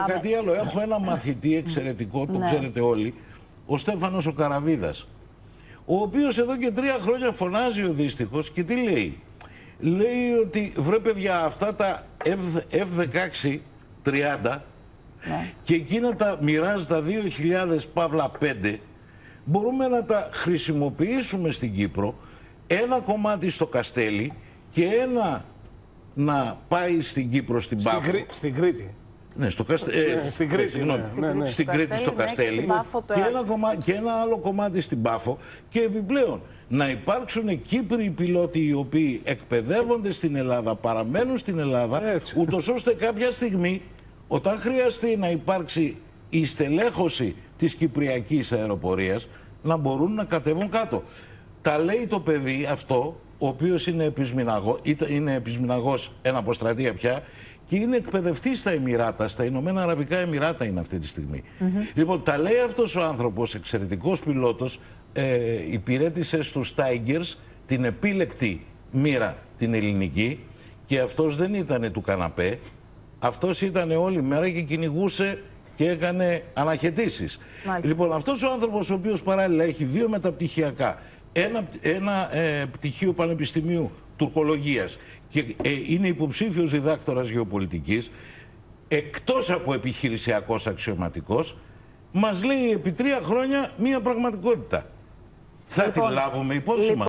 Κάτι άλλο, έχω ένα μαθητή εξαιρετικό, το ξέρετε όλοι, ο Στέφανος ο Καραβίδας, ο οποίος εδώ και 3 χρόνια φωνάζει ο δύστιχος και τι λέει. Λέει ότι βρε παιδιά αυτά τα F-16 30 και εκείνα τα μοιράζει τα 2.000 παύλα 5, μπορούμε να τα χρησιμοποιήσουμε στην Κύπρο, ένα κομμάτι στο Καστέλι και ένα να πάει στην Κύπρο στην Πάφο. Στην Κρήτη. Ναι, στην Κρήτη, στην Κρήτη, στο Καστέλι και ένα άλλο κομμάτι στην Πάφο και επιπλέον να υπάρξουν Κύπροι πιλότοι οι οποίοι εκπαιδεύονται στην Ελλάδα, παραμένουν στην Ελλάδα, ούτως ώστε κάποια στιγμή όταν χρειαστεί να υπάρξει η στελέχωση της κυπριακής αεροπορίας να μπορούν να κατέβουν κάτω. Τα λέει το παιδί αυτό, ο οποίος είναι επισμηναγός ένα αποστρατεία πια και είναι εκπαιδευτής στα Εμιράτα, στα Ηνωμένα Αραβικά Εμιράτα είναι αυτή τη στιγμή. Λοιπόν, τα λέει αυτός ο άνθρωπος, εξαιρετικός πιλότος, υπηρέτησε στους Tigers την επίλεκτη μοίρα την ελληνική και αυτός δεν ήτανε του καναπέ, αυτός ήτανε όλη μέρα και κυνηγούσε και έκανε αναχαιτήσεις. Λοιπόν, αυτός ο άνθρωπος ο οποίος παράλληλα έχει 2 μεταπτυχιακά, ένα πτυχίο πανεπιστημίου τουρκολογίας και είναι υποψήφιος διδάκτορας γεωπολιτικής, εκτός από επιχειρησιακός αξιωματικός, μας λέει επί 3 χρόνια μία πραγματικότητα. Θα την λάβουμε υπόψη μας.